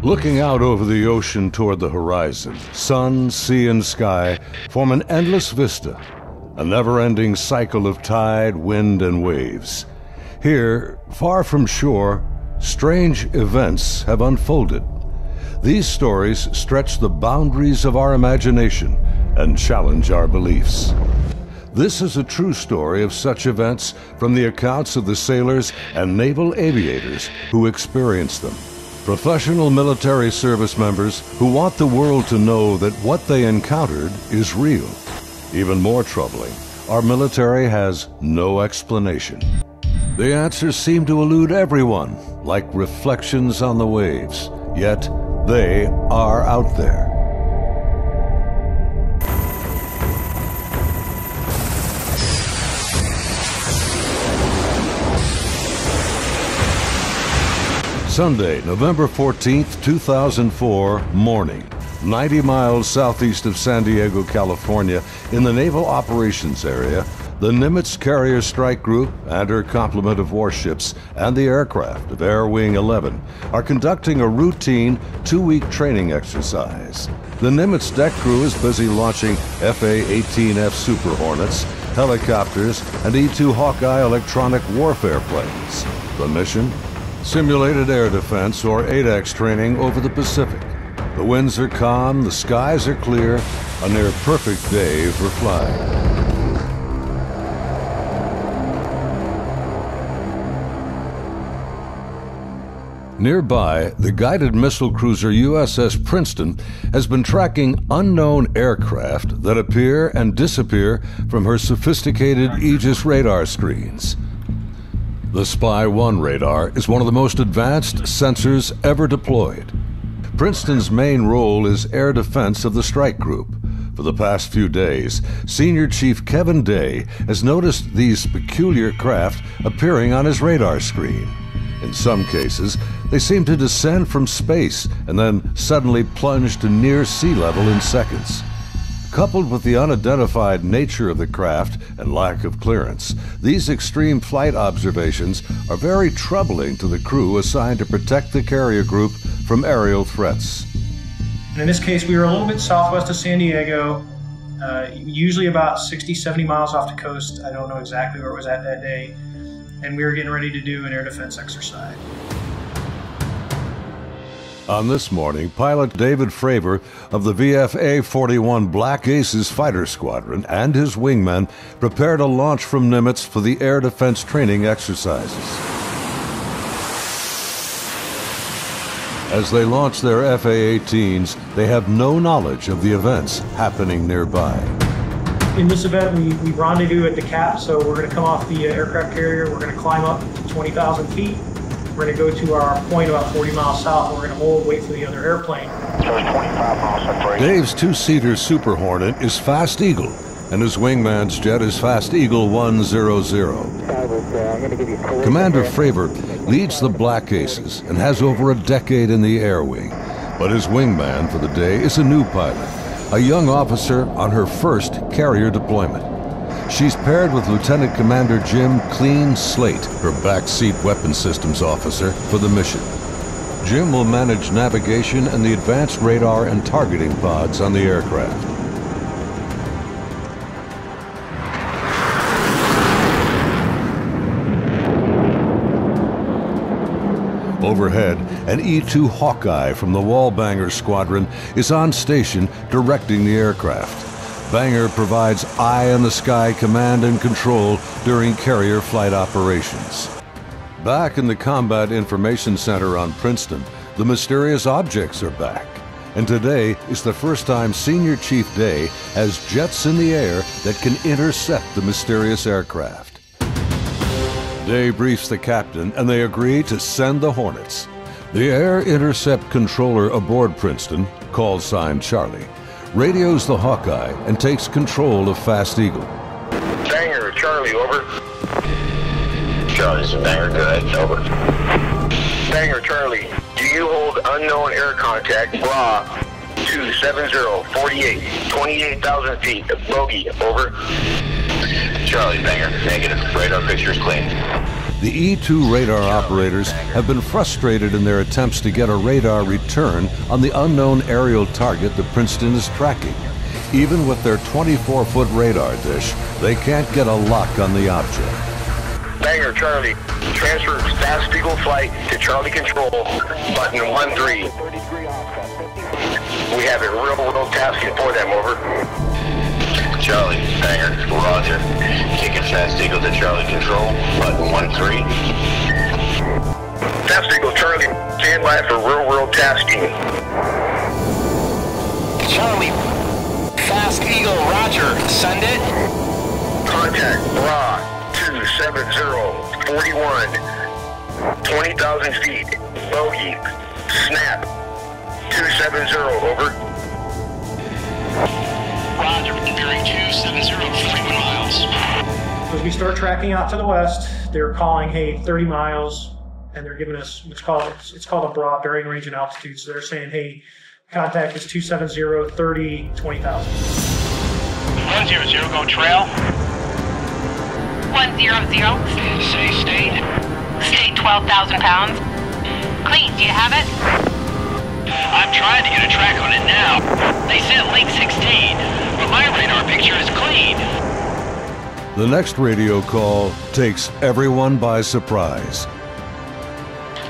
Looking out over the ocean toward the horizon, sun, sea, and sky form an endless vista, a never-ending cycle of tide, wind, and waves. Here, far from shore, strange events have unfolded. These stories stretch the boundaries of our imagination and challenge our beliefs. This is a true story of such events from the accounts of the sailors and naval aviators who experienced them. Professional military service members who want the world to know that what they encountered is real. Even more troubling, our military has no explanation. The answers seem to elude everyone, like reflections on the waves, yet they are out there. Sunday, November 14th, 2004, morning, 90 miles southeast of San Diego, California, in the Naval Operations Area, the Nimitz Carrier Strike Group and her complement of warships and the aircraft of Air Wing 11 are conducting a routine 2-week training exercise. The Nimitz deck crew is busy launching FA-18F Super Hornets, helicopters, and E-2 Hawkeye electronic warfare planes. The mission? Simulated air defense, or ADEX training over the Pacific. The winds are calm, the skies are clear, a near-perfect day for flying. Nearby, the guided missile cruiser USS Princeton has been tracking unknown aircraft that appear and disappear from her sophisticated Aegis radar screens. The Spy-1 radar is one of the most advanced sensors ever deployed. Princeton's main role is air defense of the strike group. For the past few days, Senior Chief Kevin Day has noticed these peculiar craft appearing on his radar screen. In some cases, they seem to descend from space and then suddenly plunge to near sea level in seconds. Coupled with the unidentified nature of the craft and lack of clearance, these extreme flight observations are very troubling to the crew assigned to protect the carrier group from aerial threats. In this case, we were a little bit southwest of San Diego, usually about 60, 70 miles off the coast. I don't know exactly where it was at that day. And we were getting ready to do an air defense exercise. On this morning, pilot David Fravor of the VFA-41 Black Aces fighter squadron and his wingmen prepared a launch from Nimitz for the air defense training exercises. As they launch their FA-18s, they have no knowledge of the events happening nearby. In this event, we rendezvous at the cap, so we're going to come off the aircraft carrier, we're going to climb up to 20,000 feet. We're going to go to our point about 40 miles south. We're going to hold, wait for the other airplane. Dave's 2-seater Super Hornet is Fast Eagle, and his wingman's jet is Fast Eagle 100. Commander Fravor leads the Black Aces and has over a decade in the air wing, but his wingman for the day is a new pilot, a young officer on her first carrier deployment. She's paired with Lieutenant Commander Jim Clean Slate, her backseat weapons systems officer, for the mission. Jim will manage navigation and the advanced radar and targeting pods on the aircraft. Overhead, an E-2 Hawkeye from the Wallbanger Squadron is on station directing the aircraft. Banger provides eye-in-the-sky command and control during carrier flight operations. Back in the Combat Information Center on Princeton, the mysterious objects are back. And today is the first time Senior Chief Day has jets in the air that can intercept the mysterious aircraft. Day briefs the captain, and they agree to send the Hornets. The Air Intercept Controller aboard Princeton, call sign Charlie, radios the Hawkeye and takes control of Fast Eagle. Banger, Charlie, over. Charlie's a Banger, good, over. Banger, Charlie, do you hold unknown air contact, raw, 270-48, 28,000 feet, bogey, over. Charlie, Banger, negative, radar picture's clean. The E-2 radar operators have been frustrated in their attempts to get a radar return on the unknown aerial target that Princeton is tracking. Even with their 24-foot radar dish, they can't get a lock on the object. Banger Charlie, transfer fast Eagle flight to Charlie Control, button 13. We have a real tasking for them, over. Charlie, Banger, roger. Taking fast Eagle to Charlie Control, button 13. Fast Eagle Charlie, stand by for real tasking. Charlie, fast Eagle, roger, send it. Contact, bra, 270, 41, 20,000 feet, bogey, snap, 270, over. Roger, bearing 270, 41 miles. As we start tracking out to the west, they're calling, hey, 30 miles, and they're giving us, it's called a BRA, bearing range and altitude. So they're saying, hey, contact is 270, 30, 20,000. 100, go trail. 100. Say state. State 12,000 pounds. Clean, do you have it? I'm trying to get a track on it now. They sent link 16, but my radar picture is clean. The next radio call takes everyone by surprise.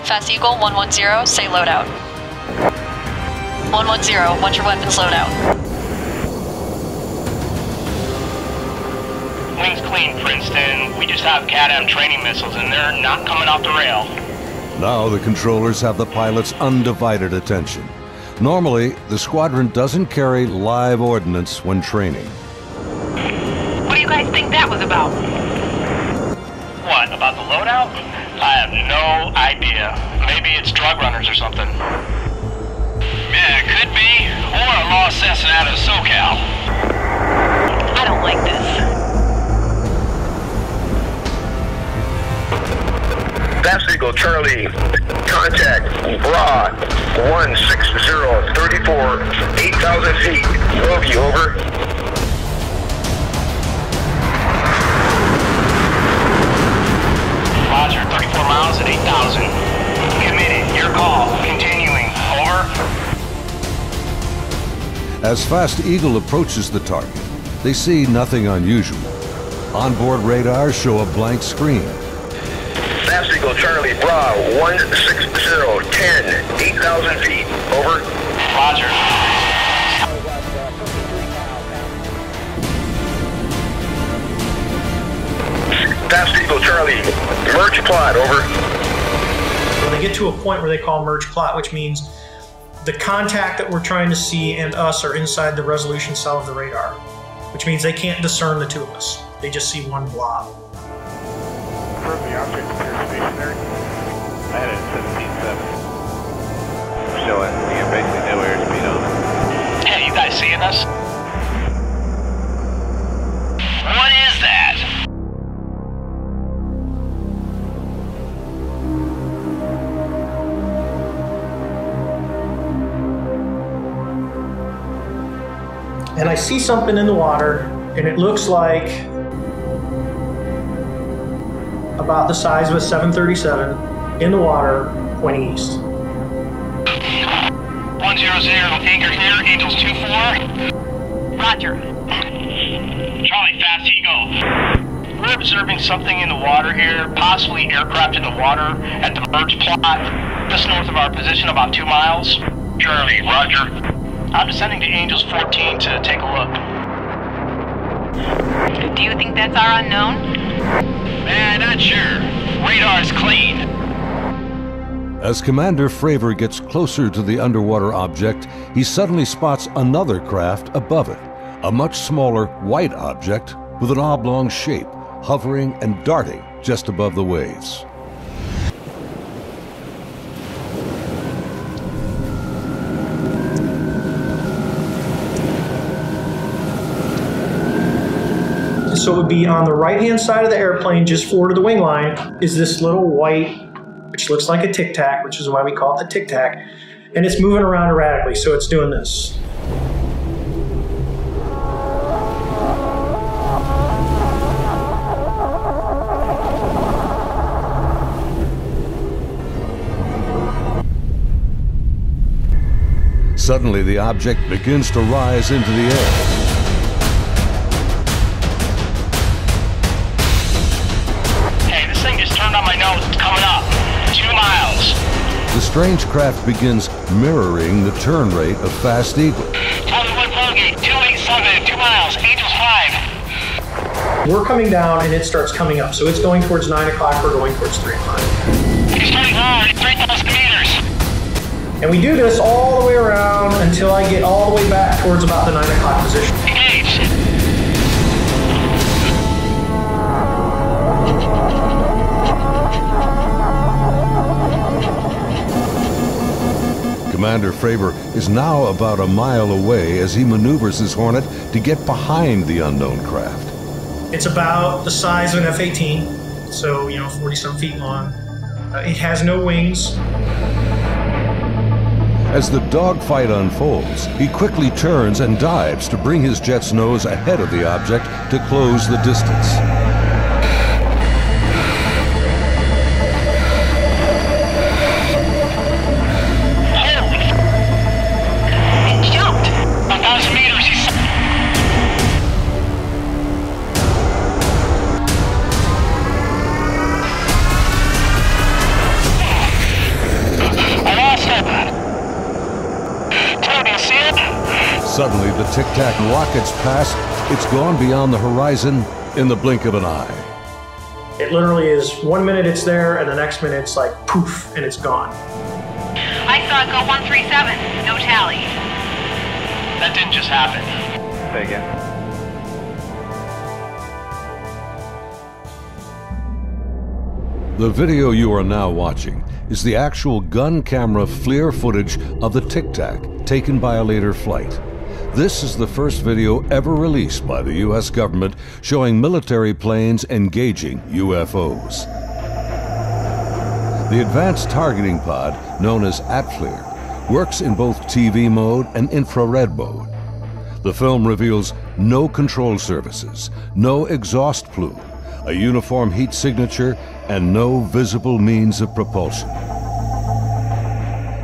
Fast Eagle 110, say loadout. 110, what's your weapons loadout? Wings clean, Princeton. We just have CAT-M training missiles and they're not coming off the rail. Now the controllers have the pilot's undivided attention. Normally, the squadron doesn't carry live ordnance when training. What do you guys think that was about? What, about the loadout? I have no idea. Maybe it's drug runners or something. Yeah, it could be. Or a lost Cessna out of SoCal. I don't like this. Fast Eagle Charlie, contact bra 16034, 8,000 feet, bogey, over. Roger, 34 miles at 8,000. Committed, your call, continuing, over. As Fast Eagle approaches the target, they see nothing unusual. Onboard radars show a blank screen. Fast Eagle Charlie, bra 16010, 8,000 feet, over. Roger. Fast Eagle Charlie, merge plot, over. When they get to a point where they call merge plot, which means the contact that we're trying to see and us are inside the resolution cell of the radar, which means they can't discern the two of us. They just see one blob. Confirm the object appears stationary. I had it at 17.7. Show it. We have basically no airspeed on it. Hey, you guys seeing us? What is that? And I see something in the water, and it looks like about the size of a 737 in the water, pointing east. 100, anchor here, Angels 24. Roger. Charlie, Fast Eagle. We're observing something in the water here, possibly aircraft in the water at the merge plot, just north of our position, about 2 miles. Charlie, roger. I'm descending to Angels 14 to take a look. Do you think that's our unknown? Not sure. Radar's clean. As Commander Fravor gets closer to the underwater object, he suddenly spots another craft above it, a much smaller white object with an oblong shape, hovering and darting just above the waves. So it would be on the right-hand side of the airplane, just forward of the wing line, is this little white, which looks like a tic-tac, which is why we call it the tic-tac, and it's moving around erratically, so it's doing this. Suddenly, the object begins to rise into the air. Hey, this thing just turned on my nose. It's coming up. 2 miles. The strange craft begins mirroring the turn rate of Fast Eagle. 21 Bogey, 287, 2 miles, Angels 5. We're coming down and it starts coming up. So it's going towards 9 o'clock, we're going towards 3 o'clock. You're starting hard at 3,000 meters. And we do this all the way around until I get all the way back towards about the 9 o'clock position. Engaged. Commander Fravor is now about a mile away as he maneuvers his Hornet to get behind the unknown craft. It's about the size of an F-18, so, 40-some feet long. It has no wings. As the dogfight unfolds, he quickly turns and dives to bring his jet's nose ahead of the object to close the distance. Suddenly, the Tic-Tac rockets past. It's gone beyond the horizon in the blink of an eye. It literally is 1 minute it's there, and the next minute it's like poof, and it's gone. I saw it go 137. No tally. That didn't just happen. Say again. The video you are now watching is the actual gun camera FLIR footage of the Tic-Tac taken by a later flight. This is the first video ever released by the U.S. government showing military planes engaging UFOs. The advanced targeting pod, known as FLIR, works in both TV mode and infrared mode. The film reveals no control surfaces, no exhaust plume, a uniform heat signature, and no visible means of propulsion.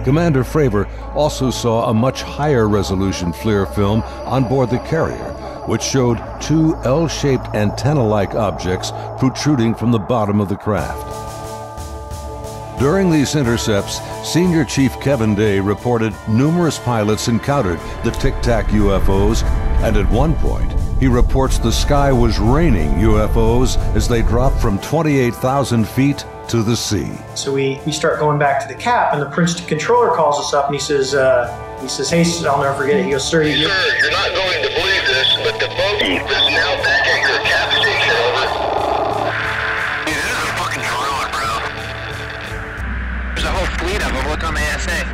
Commander Fravor also saw a much higher resolution FLIR film on board the carrier, which showed 2 L-shaped antenna-like objects protruding from the bottom of the craft. During these intercepts, Senior Chief Kevin Day reported numerous pilots encountered the Tic-Tac UFOs, and at one point, he reports the sky was raining UFOs as they dropped from 28,000 feet to the sea. So we start going back to the cap, and the Princeton controller calls us up, and he says, hey, I'll never forget it. He goes, sir, You're not going to believe this, but the bogey is now back at your cap station, over. Dude, this is a fucking drone, bro. There's a whole fleet of them. Look on the ASA.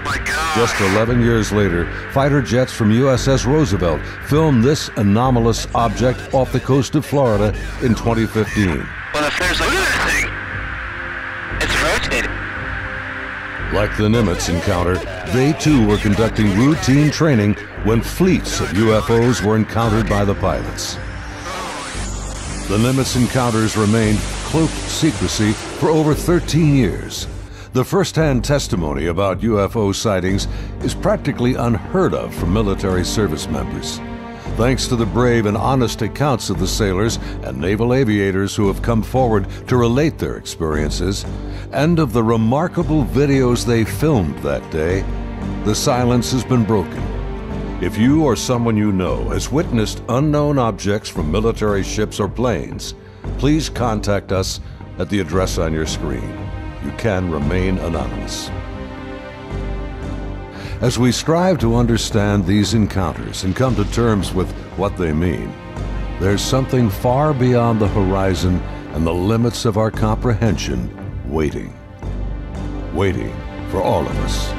My God. Just 11 years later, fighter jets from USS Roosevelt filmed this anomalous object off the coast of Florida in 2015. Well, if there's like this thing, it's rotating. Like the Nimitz encounter, they too were conducting routine training when fleets of UFOs were encountered by the pilots. The Nimitz encounters remained cloaked secrecy for over 13 years. The first-hand testimony about UFO sightings is practically unheard of from military service members. Thanks to the brave and honest accounts of the sailors and naval aviators who have come forward to relate their experiences, and of the remarkable videos they filmed that day, the silence has been broken. If you or someone you know has witnessed unknown objects from military ships or planes, please contact us at the address on your screen. You can remain anonymous. As we strive to understand these encounters and come to terms with what they mean, there's something far beyond the horizon and the limits of our comprehension waiting for all of us.